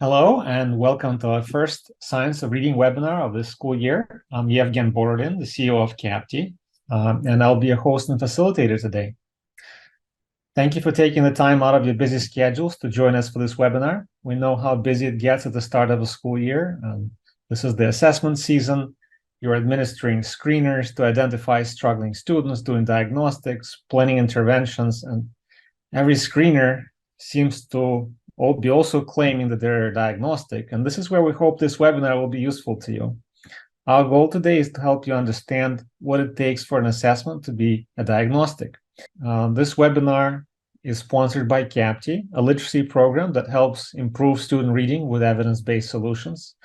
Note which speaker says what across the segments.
Speaker 1: Hello and welcome to our first Science of Reading webinar of this school year. I'm Yevgen Borodin, the CEO of CAPTI, and I'll be your host and facilitator today. Thank you for taking the time out of your busy schedules to join us for this webinar. We know how busy it gets at the start of a school year. This is the assessment season. You're administering screeners to identify struggling students, doing diagnostics, planning interventions, and every screener seems to be also claiming that they're diagnostic. And this is where we hope this webinar will be useful to you. Our goal today is to help you understand what it takes for an assessment to be a diagnostic. This webinar is sponsored by CAPTI, a literacy program that helps improve student reading with evidence-based solutions.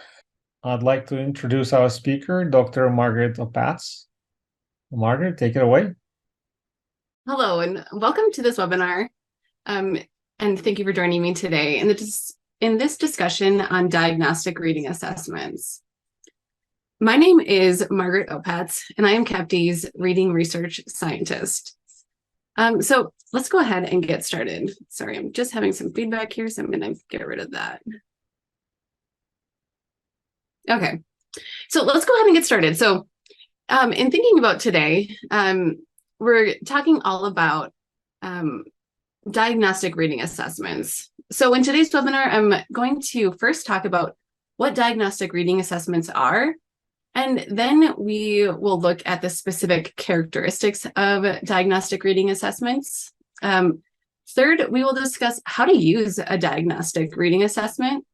Speaker 1: I'd like to introduce our speaker, Dr. Margaret Opatz. Margaret, take it away.
Speaker 2: Hello, and welcome to this webinar. And thank you for joining me today in this discussion on diagnostic reading assessments. My name is Margaret Opatz, and I am CAPTI's reading research scientist. So let's go ahead and get started. Sorry, I'm just having some feedback here, so I'm going to get rid of that. Okay, so let's go ahead and get started. So in thinking about today, we're talking all about diagnostic reading assessments. So in today's webinar, I'm going to first talk about what diagnostic reading assessments are, and then we will look at the specific characteristics of diagnostic reading assessments. Third, we will discuss how to use a diagnostic reading assessment,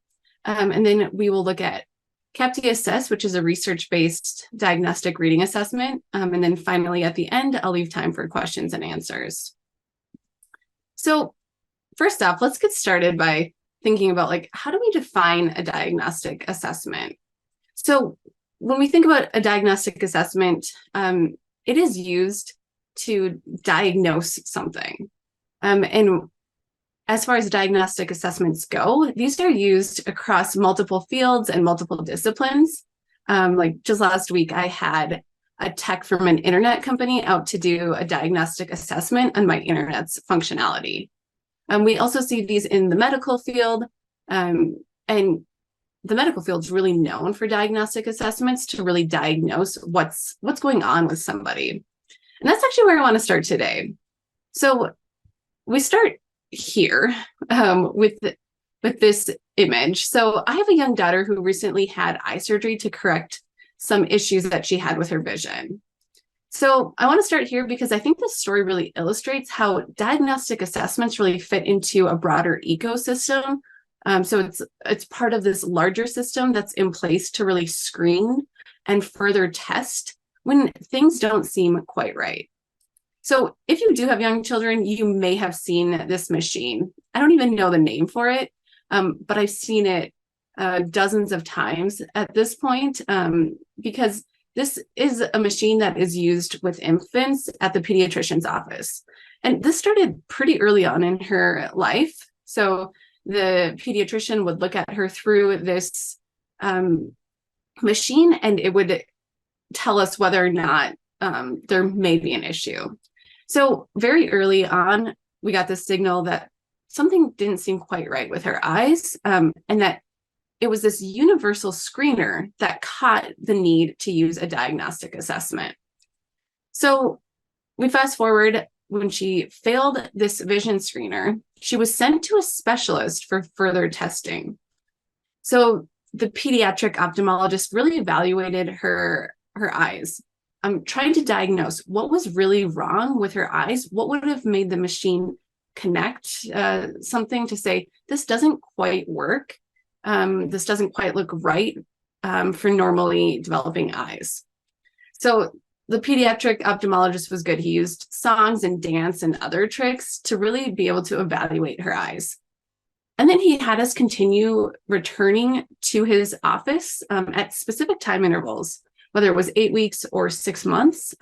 Speaker 2: and then we will look at CAPTI Assess, which is a research-based diagnostic reading assessment, and then finally at the end, I'll leave time for questions and answers. So first off, let's get started by thinking about how do we define a diagnostic assessment? So when we think about a diagnostic assessment, it is used to diagnose something. And as far as diagnostic assessments go, these are used across multiple fields and multiple disciplines. Like just last week, I had a tech from an internet company out to do a diagnostic assessment on my internet's functionality. We also see these in the medical field, and the medical field is really known for diagnostic assessments to really diagnose what's going on with somebody. And that's actually where I want to start today. So we start here with this image. So I have a young daughter who recently had eye surgery to correct some issues that she had with her vision. So I want to start here because I think this story really illustrates how diagnostic assessments really fit into a broader ecosystem. So it's part of this larger system that's in place to really screen and further test when things don't seem quite right. So if you do have young children, you may have seen this machine. I don't even know the name for it, but I've seen it dozens of times at this point, because this is a machine that is used with infants at the pediatrician's office. And this started pretty early on in her life. So the pediatrician would look at her through this machine, and it would tell us whether or not there may be an issue. So very early on, we got this signal that something didn't seem quite right with her eyes, and that it was this universal screener that caught the need to use a diagnostic assessment. So we fast forward, when she failed this vision screener, she was sent to a specialist for further testing. So the pediatric ophthalmologist really evaluated her eyes, trying to diagnose what was really wrong with her eyes, what would have made the machine connect something to say, this doesn't quite work. This doesn't quite look right for normally developing eyes. So the pediatric ophthalmologist was good. He used songs and dance and other tricks to really be able to evaluate her eyes. And then he had us continue returning to his office at specific time intervals, whether it was 8 weeks or 6 months.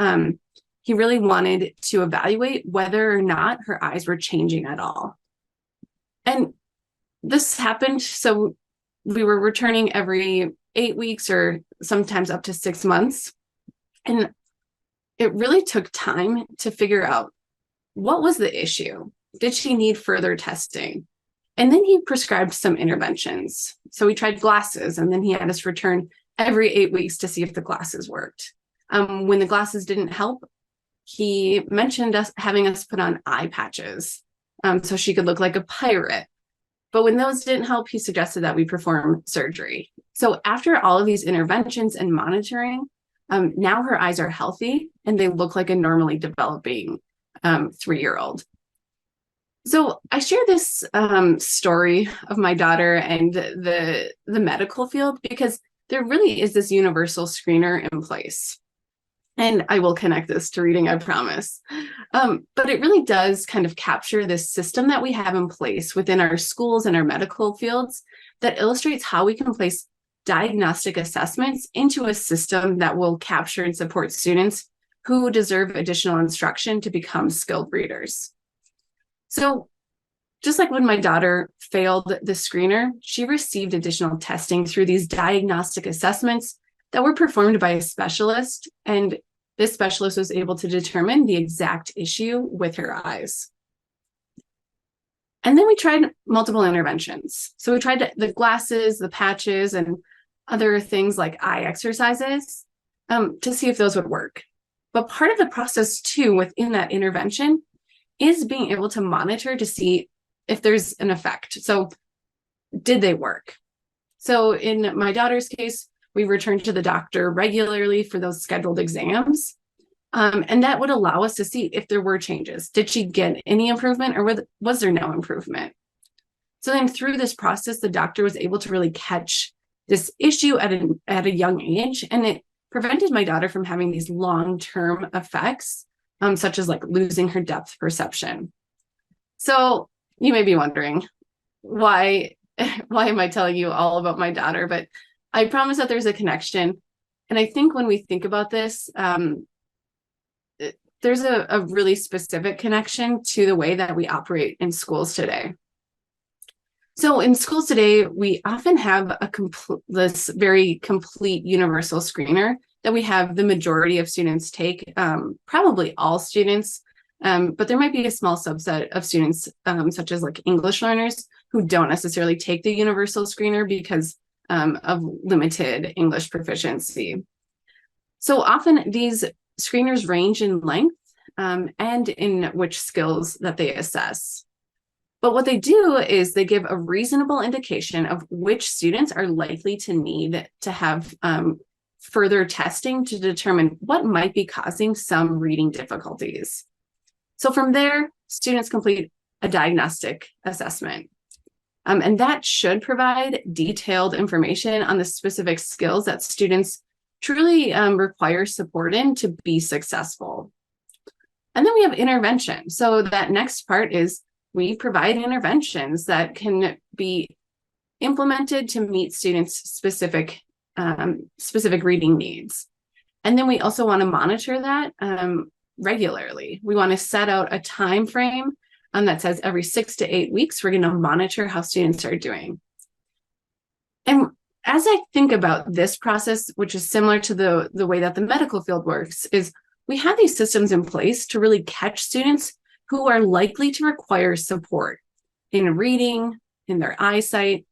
Speaker 2: He really wanted to evaluate whether or not her eyes were changing at all. And this happened, so we were returning every 8 weeks or sometimes up to 6 months. And it really took time to figure out what was the issue. Did she need further testing? And then he prescribed some interventions. So we tried glasses, and then he had us return every 8 weeks to see if the glasses worked. When the glasses didn't help, he mentioned us having us put on eye patches so she could look like a pirate. But when those didn't help, he suggested that we perform surgery. So after all of these interventions and monitoring, now her eyes are healthy and they look like a normally developing 3-year-old. So I share this story of my daughter and the medical field because there really is this universal screener in place. And I will connect this to reading, I promise. But it really does kind of capture this system that we have in place within our schools and our medical fields that illustrates how we can place diagnostic assessments into a system that will capture and support students who deserve additional instruction to become skilled readers. So just like when my daughter failed the screener, she received additional testing through these diagnostic assessments that were performed by a specialist, and this specialist was able to determine the exact issue with her eyes. And then we tried multiple interventions. So we tried the glasses, the patches, and other things like eye exercises to see if those would work. But part of the process too within that intervention is being able to monitor to see if there's an effect. So did they work? So in my daughter's case, we returned to the doctor regularly for those scheduled exams. And that would allow us to see if there were changes. Did she get any improvement, or was there no improvement? So then through this process, the doctor was able to really catch this issue at a young age, and it prevented my daughter from having these long-term effects, such as like losing her depth perception. So you may be wondering, why am I telling you all about my daughter? But I promise that there's a connection. And I think when we think about this, there's a really specific connection to the way that we operate in schools today. So in schools today, we often have this very complete universal screener that we have the majority of students take, probably all students, but there might be a small subset of students, such as like English learners, who don't necessarily take the universal screener because of limited English proficiency. So often these screeners range in length and in which skills that they assess. But what they do is they give a reasonable indication of which students are likely to need to have further testing to determine what might be causing some reading difficulties. So from there, students complete a diagnostic assessment. And that should provide detailed information on the specific skills that students truly require support in to be successful. And then we have intervention. So that next part is we provide interventions that can be implemented to meet students' specific reading needs. And then we also want to monitor that regularly. We want to set out a time frame that says every 6 to 8 weeks, we're going to monitor how students are doing. And as I think about this process, which is similar to the way that the medical field works, is we have these systems in place to really catch students who are likely to require support in reading, in their eyesight,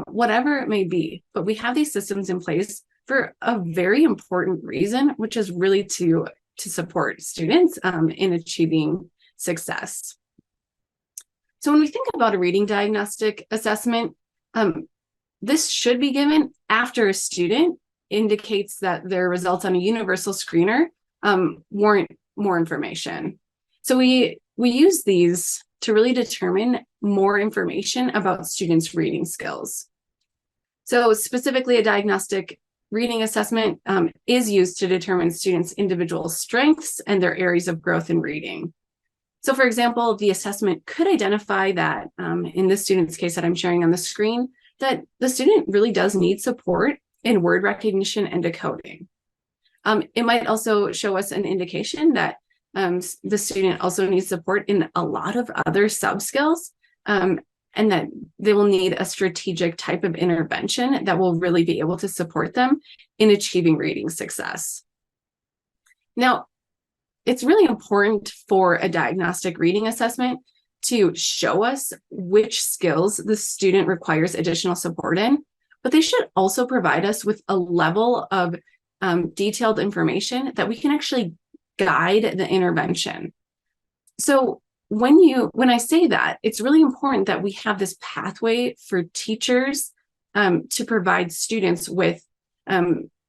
Speaker 2: whatever it may be. But we have these systems in place for a very important reason, which is really to support students in achieving success. So when we think about a reading diagnostic assessment, this should be given after a student indicates that their results on a universal screener warrant more information. So we use these to really determine more information about students' reading skills. So specifically, a diagnostic reading assessment is used to determine students' individual strengths and their areas of growth in reading. So for example, the assessment could identify that in this student's case that I'm sharing on the screen, that the student really does need support in word recognition and decoding. It might also show us an indication that the student also needs support in a lot of other sub-skills, and that they will need a strategic type of intervention that will really be able to support them in achieving reading success. Now, it's really important for a diagnostic reading assessment to show us which skills the student requires additional support in, but they should also provide us with a level of detailed information that we can actually guide the intervention. So when I say that, it's really important that we have this pathway for teachers to provide students with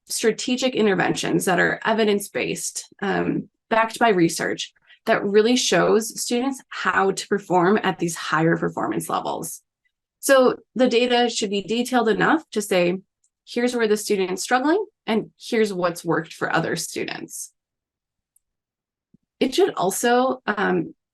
Speaker 2: strategic interventions that are evidence-based, backed by research, that really shows students how to perform at these higher performance levels. So the data should be detailed enough to say, here's where the student's struggling, and here's what's worked for other students. It should also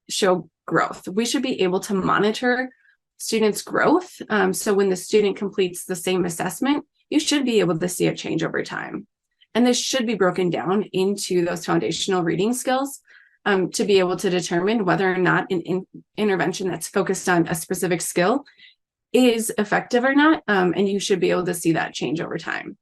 Speaker 2: show growth. We should be able to monitor students' growth. So when the student completes the same assessment, you should be able to see a change over time. And this should be broken down into those foundational reading skills to be able to determine whether or not an intervention that's focused on a specific skill is effective or not. And you should be able to see that change over time.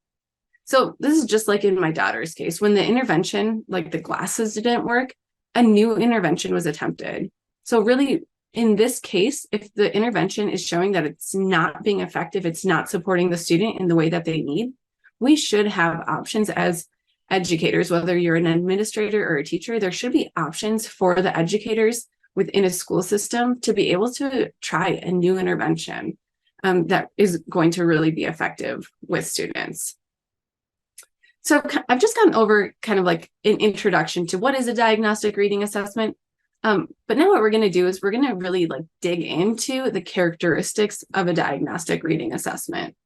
Speaker 2: So this is just like in my daughter's case, when the intervention, like the glasses didn't work, a new intervention was attempted. So really, in this case, if the intervention is showing that it's not being effective, it's not supporting the student in the way that they need, we should have options as educators, whether you're an administrator or a teacher, there should be options for the educators within a school system to be able to try a new intervention that is going to really be effective with students. So I've just gone over kind of like an introduction to what is a diagnostic reading assessment. But now what we're going to do is we're going to really like dig into the characteristics of a diagnostic reading assessment.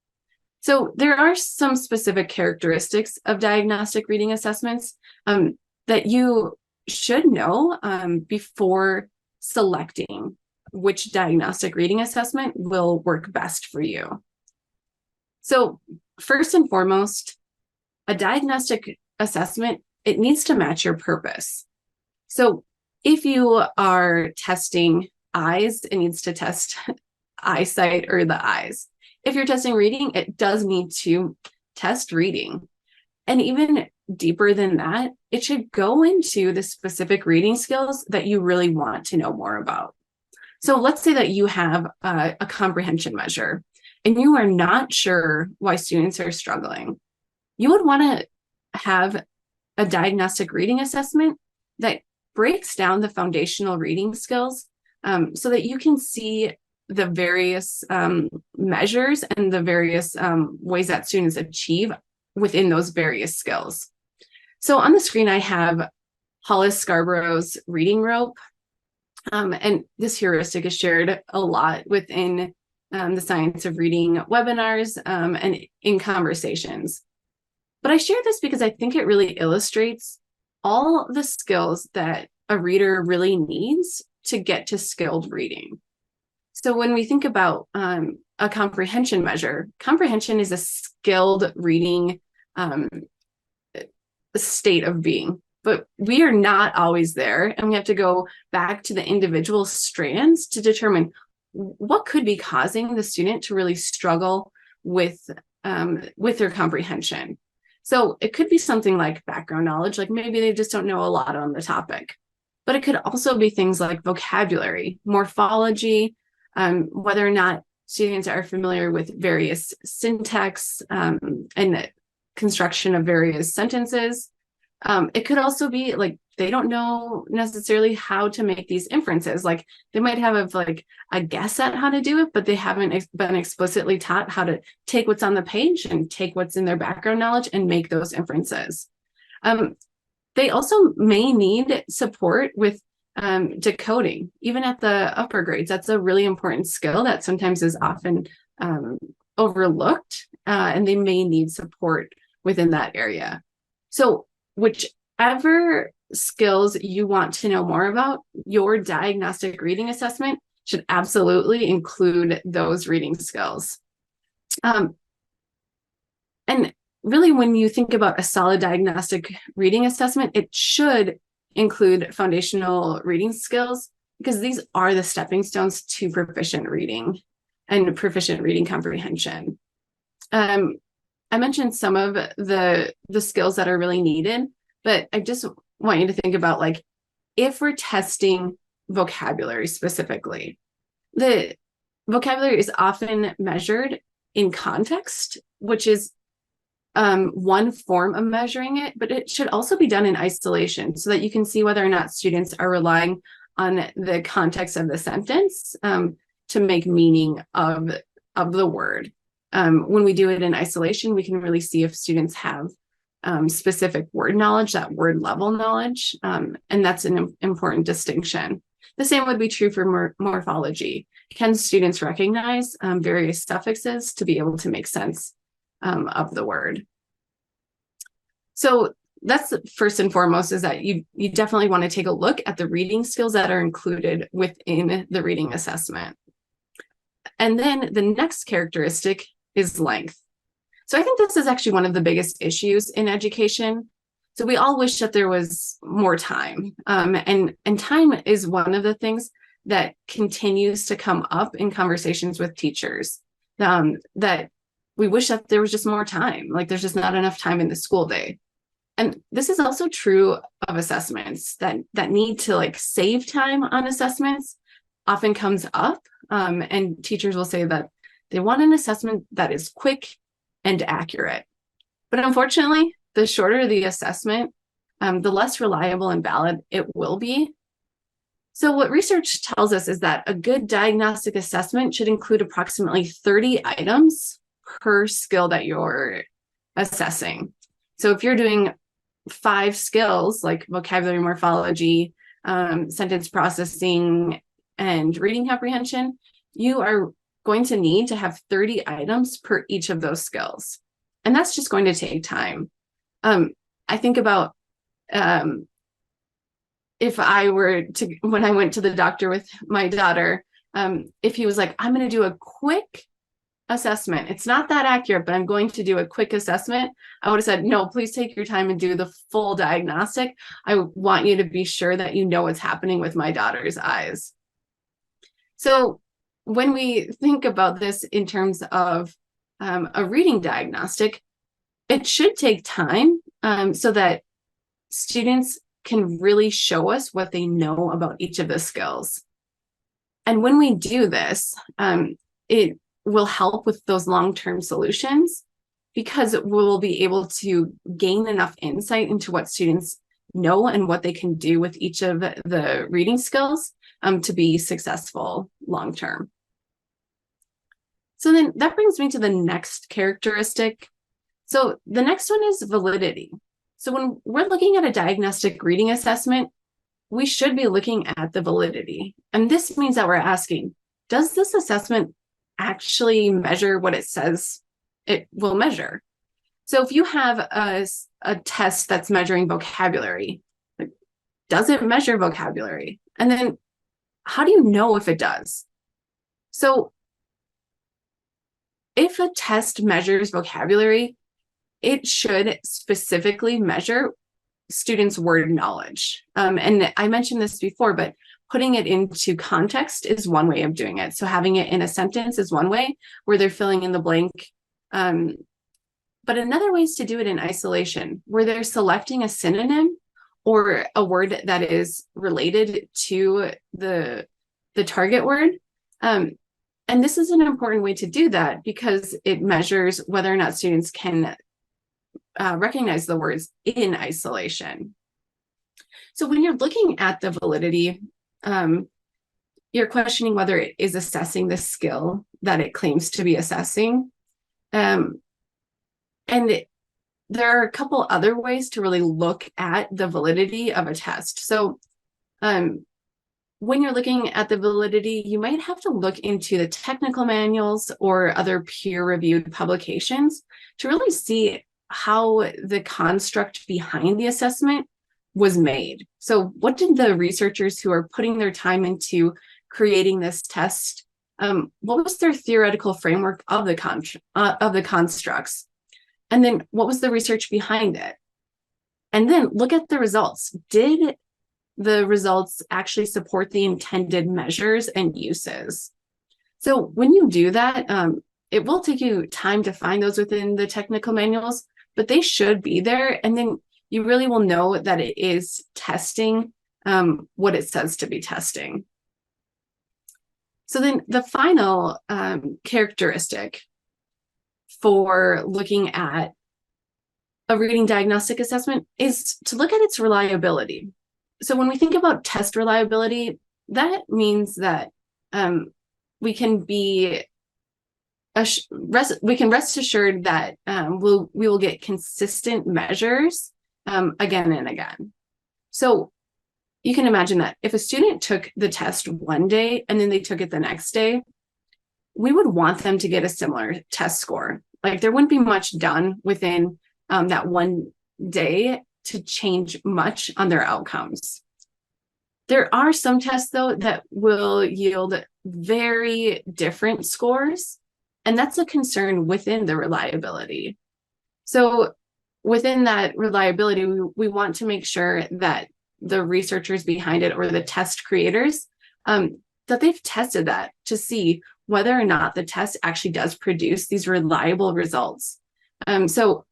Speaker 2: So there are some specific characteristics of diagnostic reading assessments that you should know before selecting which diagnostic reading assessment will work best for you. So first and foremost, a diagnostic assessment, it needs to match your purpose. So if you are testing eyes, it needs to test eyesight or the eyes. If you're testing reading, it does need to test reading. And even deeper than that, it should go into the specific reading skills that you really want to know more about. So let's say that you have a comprehension measure and you are not sure why students are struggling. You would want to have a diagnostic reading assessment that breaks down the foundational reading skills so that you can see the various measures and the various ways that students achieve within those various skills. So on the screen, I have Hollis Scarborough's reading rope. And this heuristic is shared a lot within the Science of Reading webinars and in conversations. But I share this because I think it really illustrates all the skills that a reader really needs to get to skilled reading. So when we think about a comprehension measure, comprehension is a skilled reading state of being, but we are not always there. And we have to go back to the individual strands to determine what could be causing the student to really struggle with their comprehension. So it could be something like background knowledge, like maybe they just don't know a lot on the topic, but it could also be things like vocabulary, morphology, whether or not students are familiar with various syntax and the construction of various sentences. It could also be like they don't know necessarily how to make these inferences. Like they might have like a guess at how to do it, but they haven't been explicitly taught how to take what's on the page and take what's in their background knowledge and make those inferences. They also may need support with decoding, even at the upper grades. That's a really important skill that sometimes is often overlooked, and they may need support within that area. So whichever skills you want to know more about, your diagnostic reading assessment should absolutely include those reading skills. And really, when you think about a solid diagnostic reading assessment, it should include foundational reading skills because these are the stepping stones to proficient reading and proficient reading comprehension. I mentioned some of the skills that are really needed, but I just want you to think about, like, if we're testing vocabulary specifically, the vocabulary is often measured in context, which is one form of measuring it, but it should also be done in isolation so that you can see whether or not students are relying on the context of the sentence to make meaning of the word. When we do it in isolation, we can really see if students have specific word knowledge, that word level knowledge, and that's an important distinction. The same would be true for morphology. Can students recognize various suffixes to be able to make sense of the word? So that's first and foremost, is that you definitely want to take a look at the reading skills that are included within the reading assessment. And then the next characteristic is length. So I think this is actually one of the biggest issues in education. So we all wish that there was more time. And time is one of the things that continues to come up in conversations with teachers, that we wish that there was just more time. Like there's just not enough time in the school day. And this is also true of assessments that need to like save time on assessments often comes up. And teachers will say that they want an assessment that is quick and accurate. But unfortunately, the shorter the assessment, the less reliable and valid it will be. So what research tells us is that a good diagnostic assessment should include approximately 30 items per skill that you're assessing. So if you're doing 5 skills like vocabulary, morphology, sentence processing, and reading comprehension, you are going to need to have 30 items per each of those skills. And that's just going to take time. I think about if I were to, when I went to the doctor with my daughter, if he was like, I'm going to do a quick assessment. It's not that accurate, but I'm going to do a quick assessment. I would have said, no, please take your time and do the full diagnostic. I want you to be sure that you know what's happening with my daughter's eyes. So when we think about this in terms of a reading diagnostic, it should take time so that students can really show us what they know about each of the skills. And when we do this, it will help with those long-term solutions because we'll be able to gain enough insight into what students know and what they can do with each of the reading skills to be successful long-term. So then that brings me to the next characteristic. So the next one is validity. So when we're looking at a diagnostic reading assessment, we should be looking at the validity. And this means that we're asking, does this assessment actually measure what it says it will measure? So if you have a test that's measuring vocabulary, like, does it measure vocabulary? And then how do you know if it does? So if a test measures vocabulary, it should specifically measure students' word knowledge. And I mentioned this before, but putting it into context is one way of doing it. So having it in a sentence is one way where they're filling in the blank. But another way is to do it in isolation, where they're selecting a synonym or a word that is related to the target word. And this is an important way to do that because it measures whether or not students can recognize the words in isolation. So when you're looking at the validity, you're questioning whether it is assessing the skill that it claims to be assessing. And there are a couple other ways to really look at the validity of a test. So when you're looking at the validity, you might have to look into the technical manuals or other peer-reviewed publications to really see how the construct behind the assessment was made. So what did the researchers who are putting their time into creating this test, what was their theoretical framework of the constructs? And then what was the research behind it? And then look at the results. Did the results actually support the intended measures and uses? So when you do that, it will take you time to find those within the technical manuals, but they should be there. And then you really will know that it is testing what it says to be testing. So then the final characteristic for looking at a reading diagnostic assessment is to look at its reliability. So when we think about test reliability, that means that we can rest assured that we will get consistent measures again and again. So you can imagine that if a student took the test one day and then they took it the next day, we would want them to get a similar test score. Like there wouldn't be much done within that one day to change much on their outcomes. There are some tests, though, that will yield very different scores, and that's a concern within the reliability. So within that reliability, we want to make sure that the researchers behind it or the test creators, that they've tested that to see whether or not the test actually does produce these reliable results. So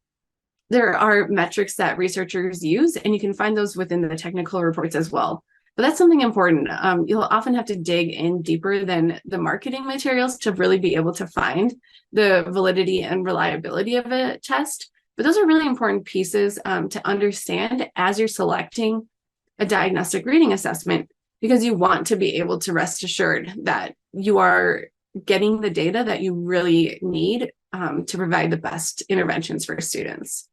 Speaker 2: there are metrics that researchers use, and you can find those within the technical reports as well. But that's something important. You'll often have to dig in deeper than the marketing materials to really be able to find the validity and reliability of a test. But those are really important pieces to understand as you're selecting a diagnostic reading assessment, because you want to be able to rest assured that you are getting the data that you really need to provide the best interventions for students.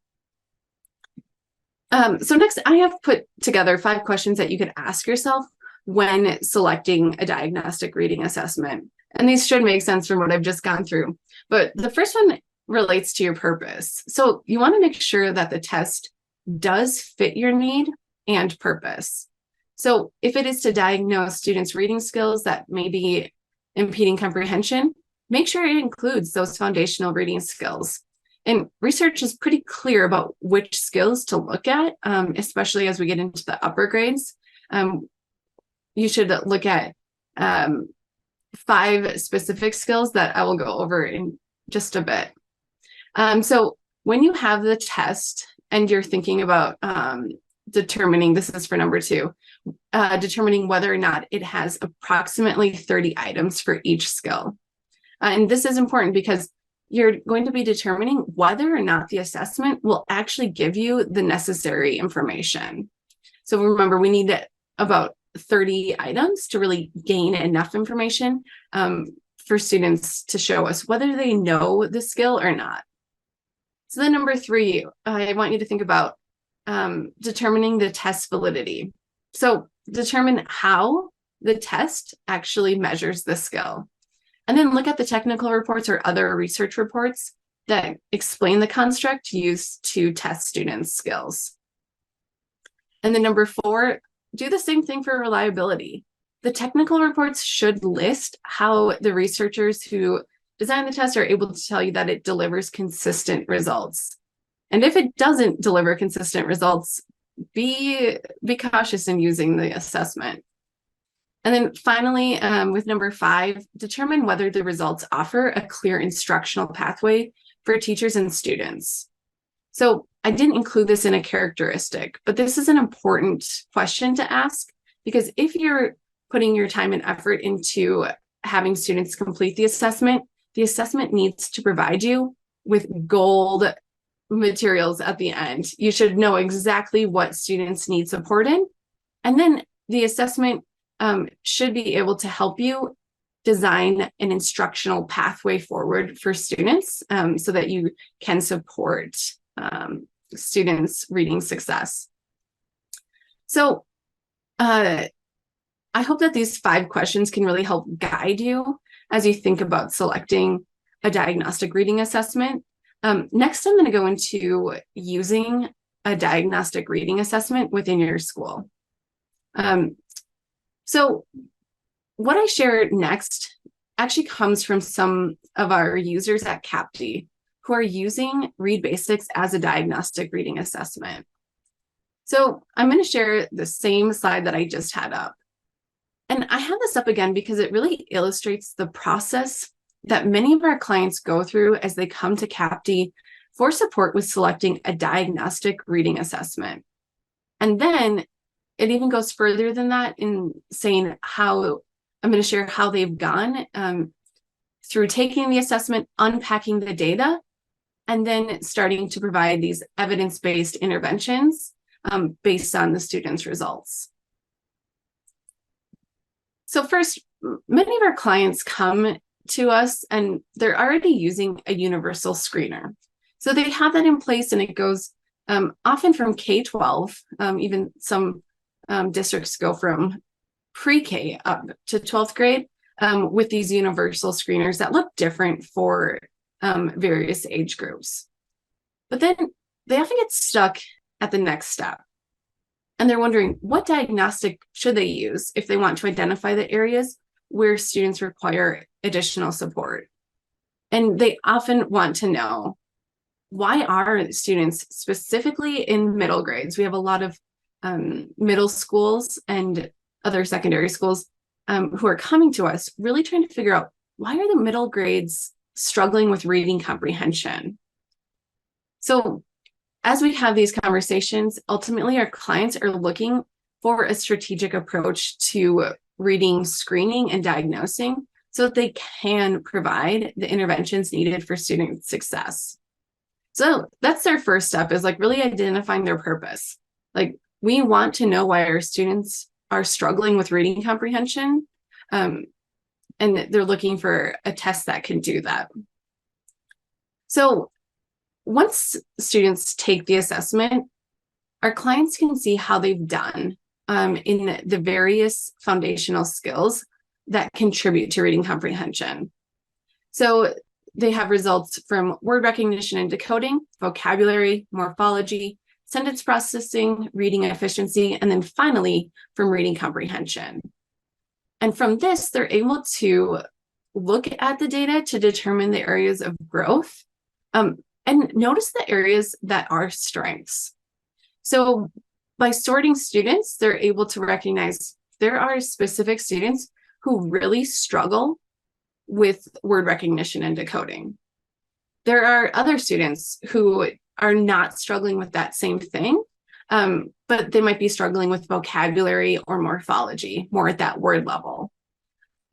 Speaker 2: So next, I have put together 5 questions that you could ask yourself when selecting a diagnostic reading assessment. And these should make sense from what I've just gone through. But the first one relates to your purpose. So you want to make sure that the test does fit your need and purpose. So if it is to diagnose students' reading skills that may be impeding comprehension, make sure it includes those foundational reading skills. And research is pretty clear about which skills to look at, especially as we get into the upper grades. You should look at 5 specific skills that I will go over in just a bit. So when you have the test and you're thinking about determining, this is for number 2, determining whether or not it has approximately 30 items for each skill. And this is important because you're going to be determining whether or not the assessment will actually give you the necessary information. So remember, we need about 30 items to really gain enough information for students to show us whether they know the skill or not. So then number 3, I want you to think about determining the test validity. So determine how the test actually measures the skill. And then look at the technical reports or other research reports that explain the construct used to test students' skills. And then number 4, do the same thing for reliability. The technical reports should list how the researchers who design the test are able to tell you that it delivers consistent results. And if it doesn't deliver consistent results, be cautious in using the assessment. And then finally, with number 5, determine whether the results offer a clear instructional pathway for teachers and students. So I didn't include this in a characteristic, but this is an important question to ask, because if you're putting your time and effort into having students complete the assessment needs to provide you with gold materials at the end. You should know exactly what students need support in. And then the assessment should be able to help you design an instructional pathway forward for students so that you can support students' reading success. So I hope that these 5 questions can really help guide you as you think about selecting a diagnostic reading assessment. Next, I'm going to go into using a diagnostic reading assessment within your school. So what I share next actually comes from some of our users at CAPTI who are using Read Basics as a diagnostic reading assessment. So I'm going to share the same slide that I just had up. And I have this up again because it really illustrates the process that many of our clients go through as they come to CAPTI for support with selecting a diagnostic reading assessment. And then it even goes further than that in saying how I'm going to share how they've gone through taking the assessment, unpacking the data, and then starting to provide these evidence-based interventions based on the students' results. So first, many of our clients come to us and they're already using a universal screener. So they have that in place, and it goes often from K-12, even some districts go from pre-K up to 12th grade with these universal screeners that look different for various age groups. But then they often get stuck at the next step. And they're wondering, what diagnostic should they use if they want to identify the areas where students require additional support? And they often want to know, why are students, specifically in middle grades, we have a lot of middle schools and other secondary schools who are coming to us, really trying to figure out, why are the middle grades struggling with reading comprehension? So as we have these conversations, ultimately our clients are looking for a strategic approach to reading, screening, and diagnosing so that they can provide the interventions needed for student success. So that's their first step, is like really identifying their purpose. Like, we want to know why our students are struggling with reading comprehension, and they're looking for a test that can do that. So once students take the assessment, our clients can see how they've done in the various foundational skills that contribute to reading comprehension. So they have results from word recognition and decoding, vocabulary, morphology, sentence processing, reading efficiency, and then finally from reading comprehension. And from this, they're able to look at the data to determine the areas of growth and notice the areas that are strengths. So by sorting students, they're able to recognize there are specific students who really struggle with word recognition and decoding. There are other students who are not struggling with that same thing, but they might be struggling with vocabulary or morphology, more at that word level.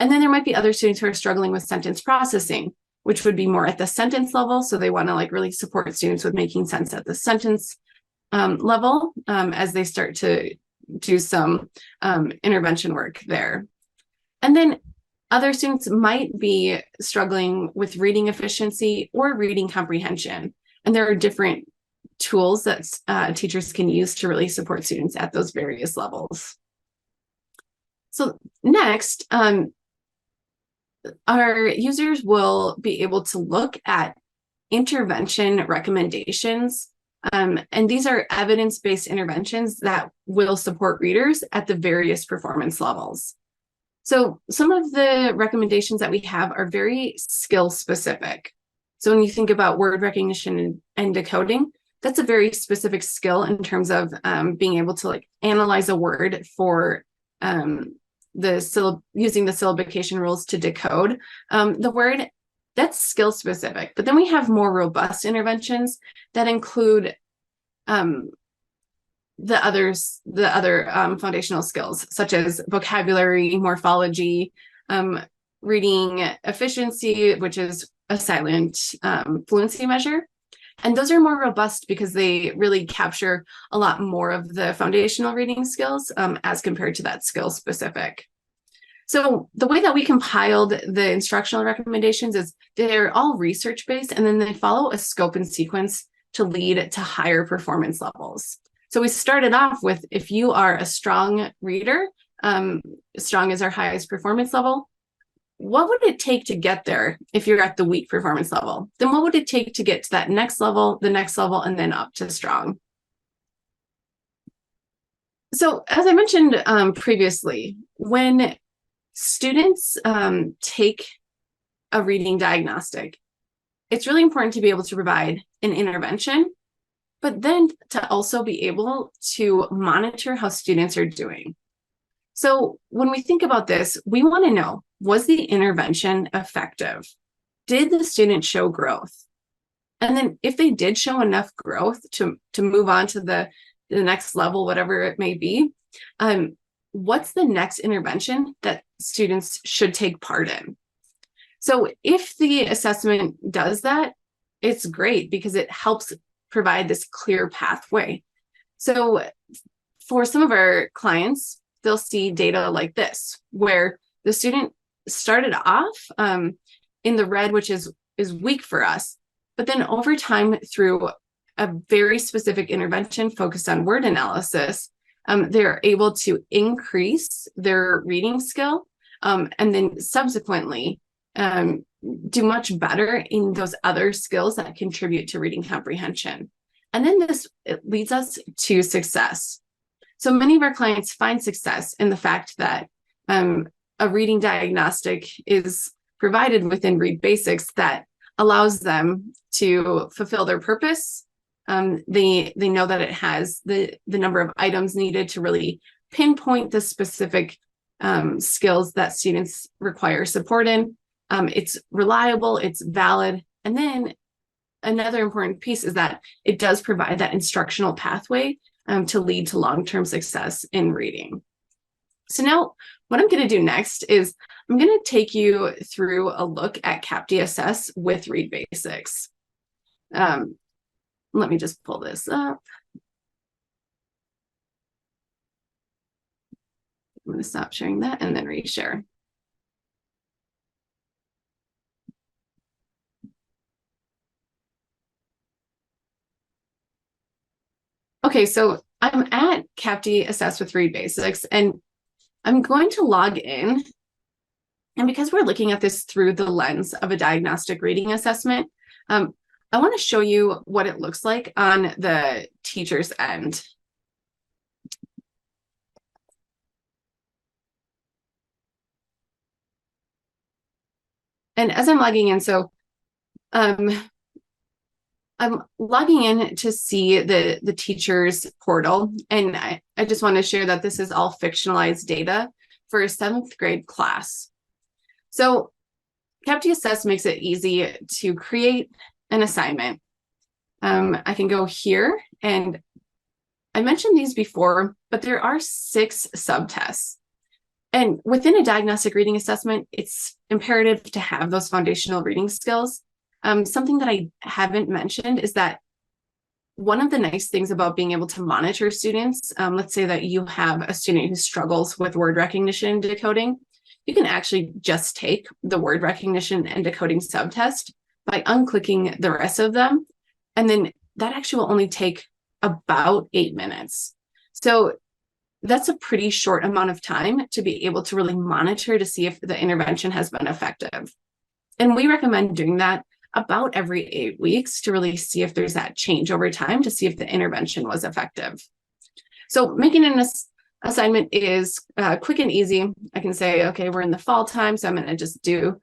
Speaker 2: And then there might be other students who are struggling with sentence processing, which would be more at the sentence level. So they want to like really support students with making sense at the sentence level as they start to do some intervention work there. And then other students might be struggling with reading efficiency or reading comprehension. And there are different tools that teachers can use to really support students at those various levels. So next, our users will be able to look at intervention recommendations. And these are evidence-based interventions that will support readers at the various performance levels. So some of the recommendations that we have are very skill specific. So when you think about word recognition and decoding, that's a very specific skill in terms of being able to like analyze a word for using the syllabication rules to decode the word. That's skill specific. But then we have more robust interventions that include the other foundational skills, such as vocabulary, morphology, reading efficiency, which is a silent fluency measure. And those are more robust because they really capture a lot more of the foundational reading skills as compared to that skill specific. So the way that we compiled the instructional recommendations is they're all research-based, and then they follow a scope and sequence to lead to higher performance levels. So we started off with, if you are a strong reader, strong is our highest performance level, what would it take to get there if you're at the weak performance level? Then what would it take to get to that next level, the next level, and then up to strong? So as I mentioned previously, when students take a reading diagnostic, it's really important to be able to provide an intervention, but then to also be able to monitor how students are doing. So when we think about this, we want to know, was the intervention effective? Did the student show growth? And then if they did show enough growth to move on to the next level, whatever it may be, what's the next intervention that students should take part in? So if the assessment does that, it's great because it helps provide this clear pathway. So for some of our clients, they'll see data like this, where the student started off in the red, which is weak for us, but then over time, through a very specific intervention focused on word analysis, they're able to increase their reading skill, and then subsequently do much better in those other skills that contribute to reading comprehension. And then it leads us to success. So many of our clients find success in the fact that a reading diagnostic is provided within Read Basics that allows them to fulfill their purpose. They know that it has the number of items needed to really pinpoint the specific skills that students require support in. It's reliable, it's valid. And then another important piece is that it does provide that instructional pathway to lead to long-term success in reading. So now what I'm going to do next is I'm going to take you through a look at CAPTI Assess with Read Basics. Let me just pull this up. I'm going to stop sharing that and then reshare. Okay, so I'm at CAPTI Assess with Read Basics, and I'm going to log in. And because we're looking at this through the lens of a diagnostic reading assessment, I want to show you what it looks like on the teacher's end. And as I'm logging in, so I'm logging in to see the teacher's portal, and I just want to share that this is all fictionalized data for a 7th grade class. So CAPTI Assess makes it easy to create an assignment. I can go here, and I mentioned these before, but there are 6 subtests. And within a diagnostic reading assessment, it's imperative to have those foundational reading skills. Something that I haven't mentioned is that one of the nice things about being able to monitor students, let's say that you have a student who struggles with word recognition and decoding, you can actually just take the word recognition and decoding subtest by unclicking the rest of them. And then that actually will only take about 8 minutes. So that's a pretty short amount of time to be able to really monitor to see if the intervention has been effective. And we recommend doing that about every 8 weeks to really see if there's that change over time to see if the intervention was effective. So making an assignment is quick and easy. I can say, okay, we're in the fall time, so I'm going to just do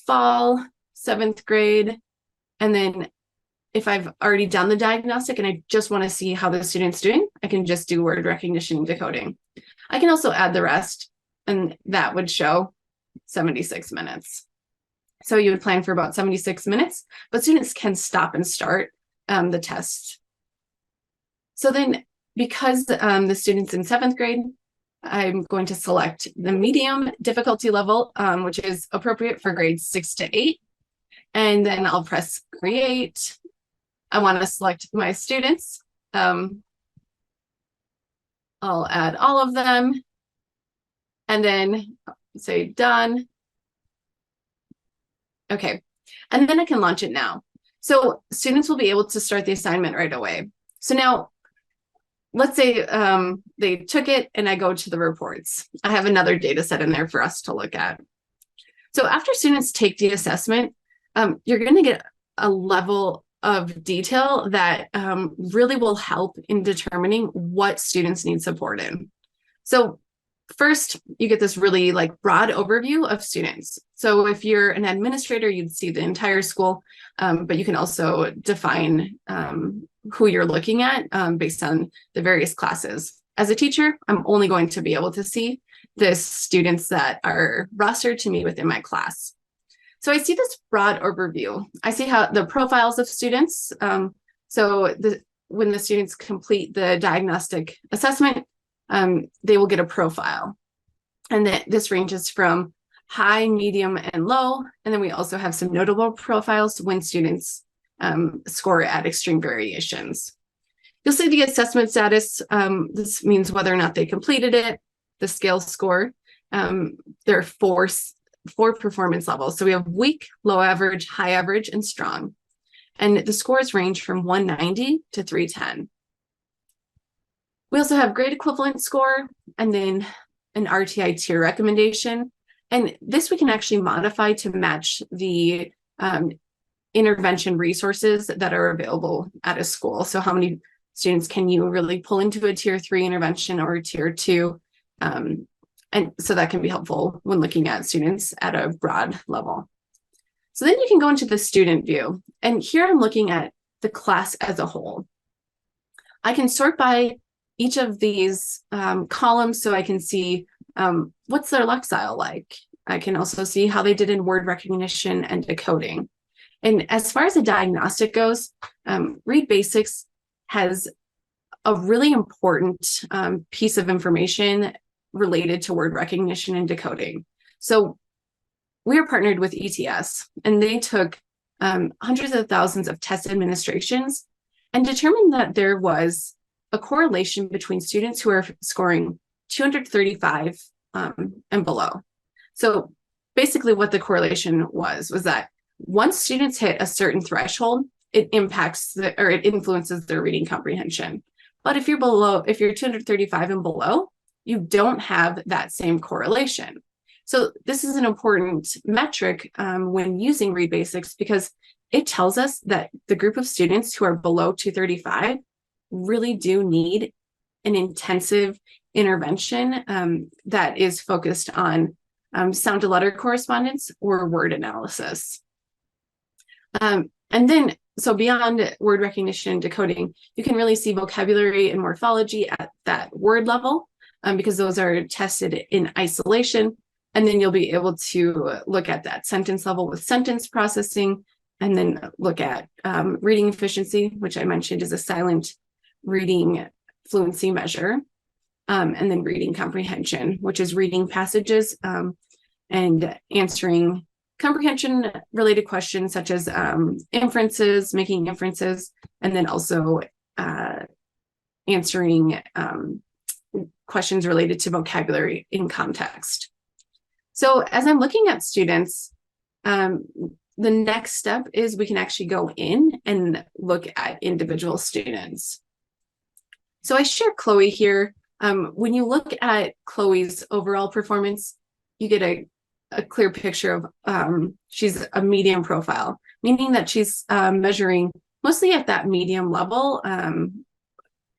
Speaker 2: fall 7th grade. And then if I've already done the diagnostic and I just want to see how the student's doing, I can just do word recognition and decoding. I can also add the rest, and that would show 76 minutes. So you would plan for about 76 minutes, but students can stop and start the test. So then, because the student's in 7th grade, I'm going to select the medium difficulty level, which is appropriate for grades 6 to 8. And then I'll press create. I want to select my students. I'll add all of them and then say done. Okay, and then I can launch it now. So students will be able to start the assignment right away. So now, let's say they took it and I go to the reports. I have another data set in there for us to look at. So after students take the assessment, you're going to get a level of detail that really will help in determining what students need support in. So first, you get this really broad overview of students. So if you're an administrator, you'd see the entire school, but you can also define who you're looking at based on the various classes. As a teacher, I'm only going to be able to see the students that are rostered to me within my class. So I see this broad overview. I see how the profiles of students. When the students complete the diagnostic assessment, they will get a profile. And this ranges from high, medium, and low. And then we also have some notable profiles when students score at extreme variations. You'll see the assessment status. This means whether or not they completed it, the scale score. There are four performance levels. So we have weak, low average, high average, and strong. And the scores range from 190 to 310. We also have grade equivalent score and then an RTI tier recommendation. And this we can actually modify to match the intervention resources that are available at a school. So how many students can you really pull into a tier 3 intervention or a tier 2? And so that can be helpful when looking at students at a broad level. So then you can go into the student view. And here I'm looking at the class as a whole. I can sort by each of these columns so I can see what's their lexile like. I can also see how they did in word recognition and decoding. And as far as the diagnostic goes, Read Basics has a really important piece of information related to word recognition and decoding. So we are partnered with ETS, and they took hundreds of thousands of test administrations and determined that there was a correlation between students who are scoring 235 and below. So basically what the correlation was that once students hit a certain threshold, it influences their reading comprehension. But if you're 235 and below, you don't have that same correlation. So this is an important metric when using Read Basics, because it tells us that the group of students who are below 235 really do need an intensive intervention that is focused on sound to letter correspondence or word analysis. And then, so beyond word recognition and decoding, you can really see vocabulary and morphology at that word level because those are tested in isolation. And then you'll be able to look at that sentence level with sentence processing, and then look at reading efficiency, which I mentioned is a silent reading fluency measure, and then reading comprehension, which is reading passages and answering comprehension related questions such as inferences, making inferences, and then also answering questions related to vocabulary in context. So as I'm looking at students, the next step is we can actually go in and look at individual students. So I share Chloe here. When you look at Chloe's overall performance, you get a clear picture of she's a medium profile, meaning that she's measuring mostly at that medium level,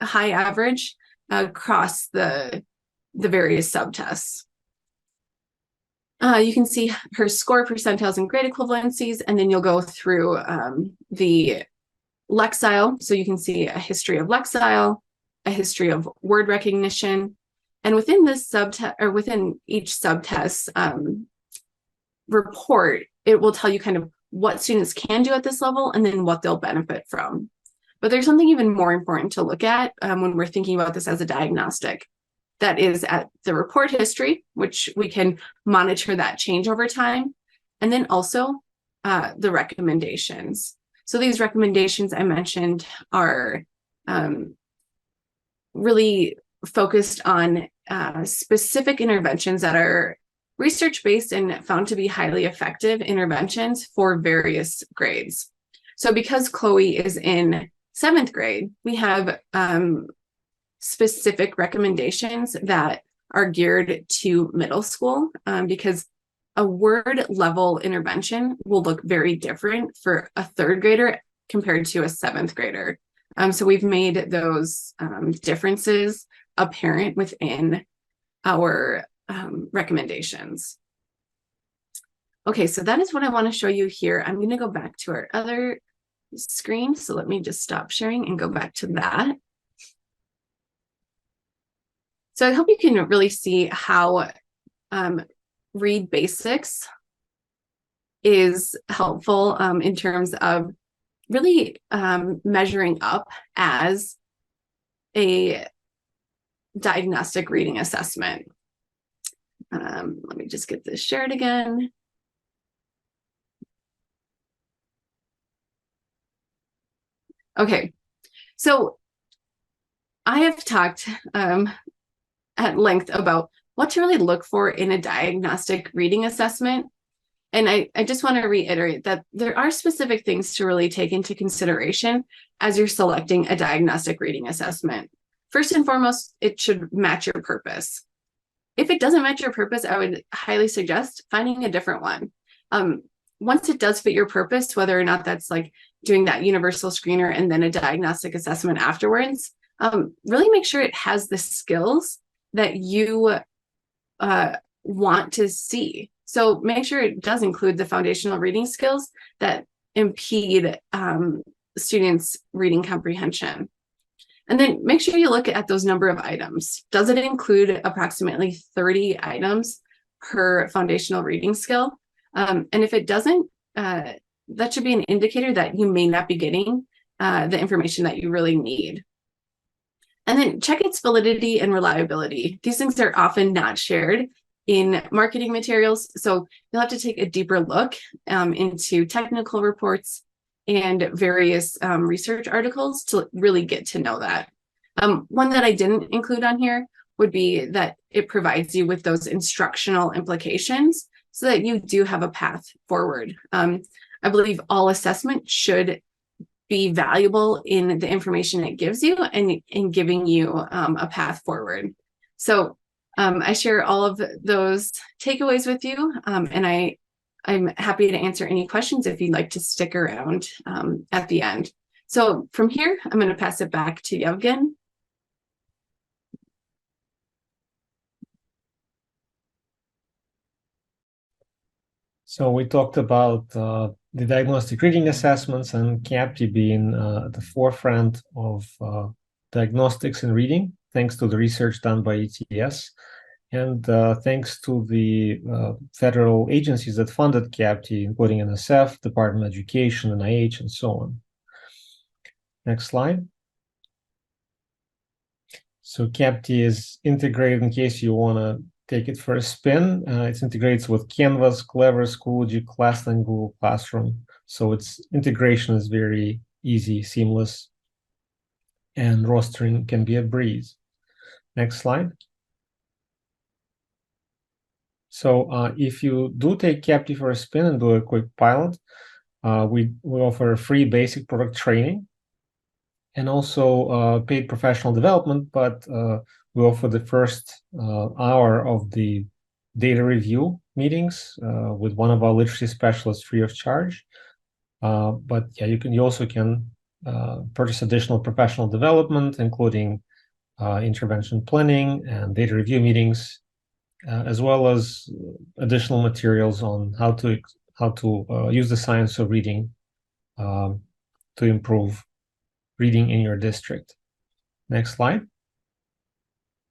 Speaker 2: high average across the various subtests. You can see her score percentiles and grade equivalencies, and then you'll go through the lexile. So you can see a history of lexile, a history of word recognition, and within this subtest, or within each subtest report, it will tell you kind of what students can do at this level and then what they'll benefit from. But there's something even more important to look at when we're thinking about this as a diagnostic. That is at the report history, which we can monitor that change over time, and then also the recommendations. So these recommendations I mentioned are really focused on specific interventions that are research-based and found to be highly effective interventions for various grades. So because Chloe is in 7th grade, we have specific recommendations that are geared to middle school because a word level intervention will look very different for a 3rd grader compared to a 7th grader. So we've made those differences apparent within our recommendations. Okay, so that is what I want to show you here. I'm going to go back to our other screen. So let me just stop sharing and go back to that. So I hope you can really see how Read Basics is helpful in terms of really measuring up as a diagnostic reading assessment. Let me just get this shared again. Okay, so I have talked at length about what to really look for in a diagnostic reading assessment. And I just want to reiterate that there are specific things to really take into consideration as you're selecting a diagnostic reading assessment. First and foremost, it should match your purpose. If it doesn't match your purpose, I would highly suggest finding a different one. Once it does fit your purpose, whether or not that's like doing that universal screener and then a diagnostic assessment afterwards, really make sure it has the skills that you want to see. So make sure it does include the foundational reading skills that impede students' reading comprehension. And then make sure you look at those number of items. Does it include approximately 30 items per foundational reading skill? And if it doesn't, that should be an indicator that you may not be getting the information that you really need. And then check its validity and reliability. These things are often not shared in marketing materials, so you'll have to take a deeper look into technical reports and various research articles to really get to know that. One that I didn't include on here would be that it provides you with those instructional implications so that you do have a path forward. I believe all assessment should be valuable in the information it gives you and in giving you a path forward. So I share all of those takeaways with you, and I'm happy to answer any questions if you'd like to stick around at the end. So from here, I'm going to pass it back to Yevgen.
Speaker 1: So we talked about the diagnostic reading assessments and CAPTI being at the forefront of diagnostics in reading, thanks to the research done by ETS. And thanks to the federal agencies that funded CAPTI, including NSF, Department of Education, NIH, and so on. Next slide. So CAPTI is integrated, in case you want to take it for a spin. It integrates with Canvas, Clever, Schoology, Classroom, Google Classroom. So its integration is very easy, seamless, and rostering can be a breeze. Next slide. So if you do take CAPTI for a spin and do a quick pilot, we offer free basic product training and also paid professional development, but we offer the first hour of the data review meetings with one of our literacy specialists free of charge. But yeah, you also can purchase additional professional development, including intervention planning and data review meetings, as well as additional materials on how to use the science of reading to improve reading in your district. Next slide.